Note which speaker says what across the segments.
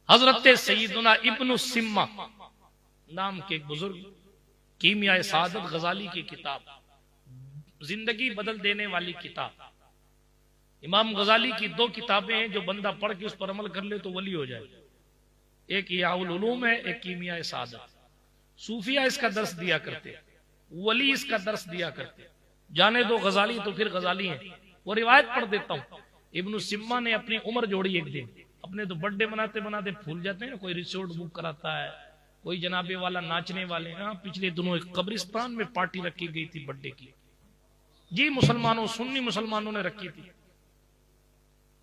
Speaker 1: हजरत सैयदना इब्न सिम्मा नाम के एक बुजुर्ग, कीमिया सादत गजाली की किताब, जिंदगी बदल देने वाली किताब। इमाम गजाली की दो किताबें हैं जो बंदा पढ़ के उस पर अमल कर ले तो वली हो जाए। एक इयाउल उलूम है, एक कीमिया सादत। सूफिया इसका दर्स दिया करते, वली इसका दर्स दिया करते। जाने दो गजाली तो फिर गजाली है। वो रिवायत पढ़ देता हूं। इब्न सिम्मा ने अपनी उम्र जोड़ी एक दिन। अपने तो बर्थडे बनाते बनाते भूल जाते हैं ना, कोई रिसोर्ट बुक कराता है, कोई जनाबे वाला नाचने वाले। हाँ, पिछले दिनों एक कब्रिस्तान में पार्टी रखी गई थी बर्थडे की जी, मुसलमानों, सुन्नी मुसलमानों ने रखी थी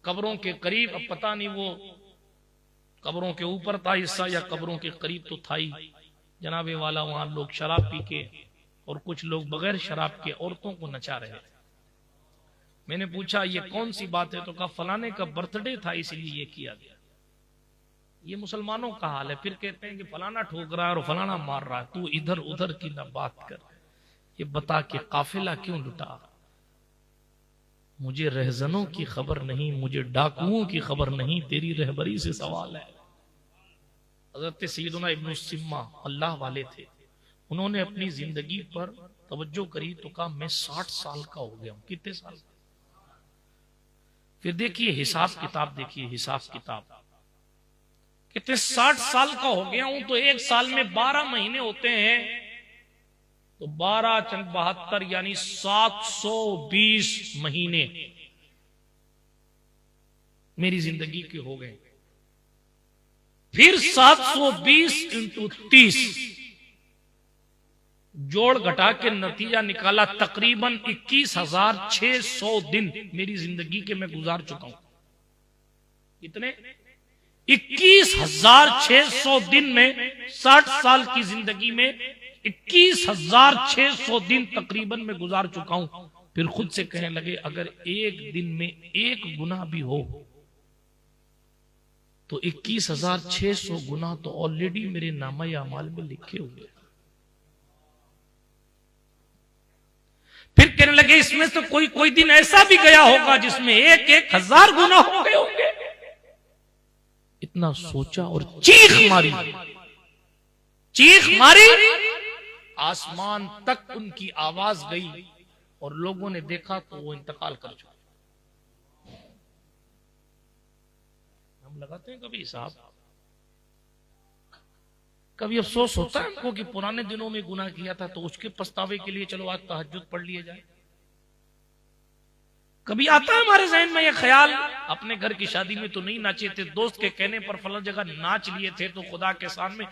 Speaker 1: कब्रों के करीब। अब पता नहीं वो कब्रों के ऊपर था हिस्सा या कब्रों के करीब तो था ही। जनाबे वाला वहां लोग शराब पी के और कुछ लोग बगैर शराब के औरतों को नचा रहे थे। मैंने पूछा ये कौन सी बात है, तो कहा फलाने का बर्थडे था इसलिए ये किया गया। ये मुसलमानों का हाल है। फिर कहते हैं कि फलाना ठोक रहा है और फलाना मार रहा है, तू इधर उधर की ना बात कर, ये बता के काफिला क्यों लुटा। मुझे रहजनों की खबर नहीं, मुझे डाकुओं की खबर नहीं, तेरी रहबरी से सवाल है। हजरत सैयदना इब्न सिम्मा अल्लाह वाले थे। उन्होंने अपनी जिंदगी पर तवज्जो करी तो कहा मैं 60 साल का हो गया हूं। कितने साल? फिर देखिए हिसाब किताब, देखिए हिसाब किताब कितने, 60 साल का हो गया हूं तो एक साल में 12 महीने होते हैं, तो 12 चंद 72 यानी 720 महीने मेरी जिंदगी के हो गए। फिर 720 इंटू 30 जोड़ घटा के नतीजा निकाला, तकरीबन 21,600 दिन मेरी जिंदगी के मैं गुजार चुका हूं। कितने? 21,600 दिन में, 60 साल की जिंदगी में 21,600 दिन तकरीबन मैं गुजार चुका हूं। फिर खुद से कहने लगे अगर एक दिन में एक गुनाह भी हो तो 21,600 गुनाह तो ऑलरेडी मेरे नामा या अमाल में लिखे हुए। फिर कहने लगे इसमें तो कोई दिन ऐसा भी गया होगा जिसमें 1,000 गुनाह हो गए होंगे। इतना सोचा और चीख मारी, चीख मारी, आसमान तक उनकी आवाज गई और लोगों ने देखा तो वो इंतकाल कर चुके। हम लगाते हैं कभी हिसाब, कभी अफसोस होता है हमको कि पुराने दिनों में गुनाह किया था तो उसके पछतावे के लिए चलो आज तहज्जुद पढ़ लिया जाए। कभी आता है हमारे ज़हन में यह ख्याल, अपने घर की शादी में तो नहीं नाचे थे, दोस्त के कहने पर फला जगह नाच लिए थे, तो खुदा के सामने,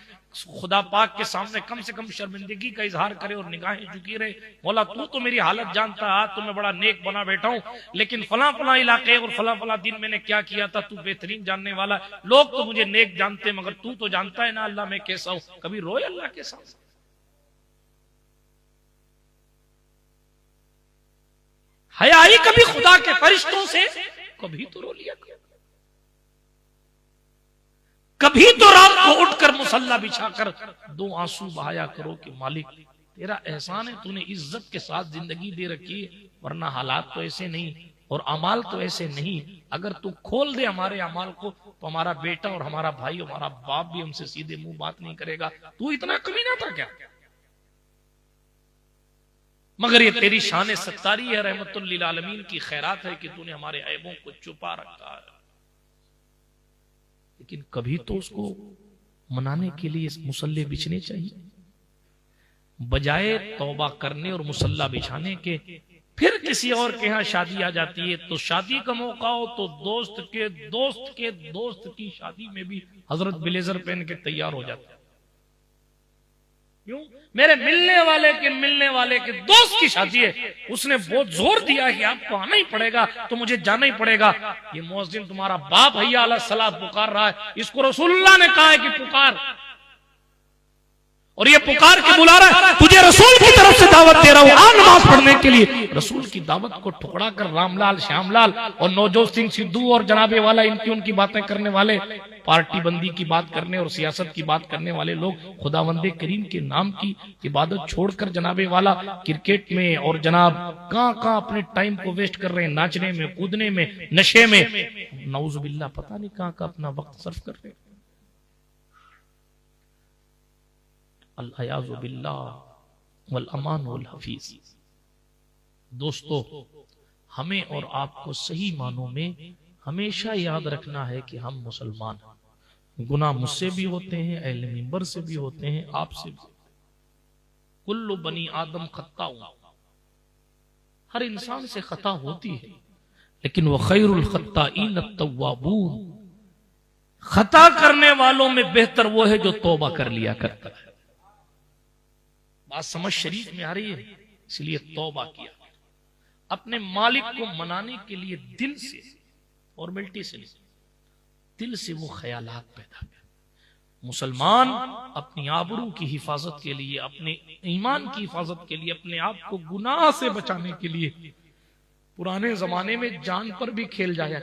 Speaker 1: खुदा पाक के सामने कम से कम शर्मिंदगी का इजहार करे और निगाहें झुकी रहे। बोला तू तो मेरी हालत जानता है, आज तो मैं बड़ा नेक बना बैठा हूं, लेकिन फला फला इलाके और फला फला दिन मैंने क्या किया था तू बेहतरीन जानने वाला। लोग तो मुझे नेक जानते मगर तू तो जानता है ना अल्लाह मैं कैसा हूं। कभी रोए अल्लाह के सामने? हया आई कभी खुदा के फरिश्तों से? कभी तो रो लिया, कभी तो रात को उठकर मुसल्ला बिछाकर 2 आंसू बहाया करो कि मालिक तेरा एहसान है, तूने इज्जत के साथ जिंदगी दे रखी है, वरना हालात तो ऐसे नहीं और अमाल तो ऐसे नहीं। अगर तू खोल दे हमारे अमाल को तो हमारा बेटा और हमारा भाई, हमारा बाप भी हमसे सीधे मुंह बात नहीं करेगा। तू इतना कमीना था क्या? मगर ये तेरी शान सत्तारी है, रहमतुल लिल आलमीन की खैरात है कि तूने हमारे ऐबों को छुपा रखा है। लेकिन कभी तो उसको मनाने के लिए मुसल्ले बिछने चाहिए, बजाय तौबा करने और मुसल्ला बिछाने के फिर किसी और के यहाँ शादी आ जाती है। तो शादी का मौका हो तो दोस्त के दोस्त की शादी में भी हजरत ब्लेजर पहन के तैयार हो जाता है। क्यों? मेरे मिलने वाले के दोस्त की शादी है, उसने बहुत जोर दिया है कि आपको आना ही पड़ेगा, तो मुझे जाना ही पड़ेगा। ये मुअज्जिन तुम्हारा बाप हैया अला सलात पुकार रहा है, इसको रसूलुल्लाह ने कहा है कि पुकार, और ये पुकार के बुला रहा है, तुझे रसूल की तरफ से दावत दे रहा हूं, आ नमाज पढ़ने के लिए। रसूल की दावत को ठुकरा कर रामलाल, श्यामलाल और नवजोत सिंह सिद्धू और जनाबे वाला इनकी उनकी बातें करने वाले, पार्टी बंदी की बात करने और सियासत की बात करने वाले लोग खुदावंदे करीम के नाम की इबादत छोड़कर जनाबे वाला क्रिकेट में और जनाब कहां अपने टाइम को वेस्ट कर रहे हैं, नाचने में, कूदने में, नशे में, नऊजुबिल्लाह, पता नहीं कहां का अपना वक्त सर्फ कर रहे हैं। अल-अयाज़ु बिल्लाह वल अमान वल हफीज। दोस्तों, हमें और आपको सही मानों में हमेशा याद रखना है कि हम मुसलमान हैं। गुनाह मुझसे भी होते हैं, अहले मिंबर से भी होते हैं, आपसे भी। कुल्लु बनी आदम खत्ताउन, हर इंसान से खता होती है, लेकिन वह खैरुल खत्ताईन अत-तव्वाबून, खता करने वालों में बेहतर वो है जो तौबा कर लिया करता है। बात समझ शरीफ में आ रही है, इसलिए तौबा किया, अपने मालिक को मनाने के लिए दिल से, फॉर्मेलिटी से नहीं, दिल से वो ख्यालात पैदा कर। मुसलमान अपनी आबरू की हिफाजत के लिए, अपने ईमान की हिफाजत के लिए, अपने आप को गुनाह से बचाने के लिए पुराने जमाने में जान पर भी खेल जाया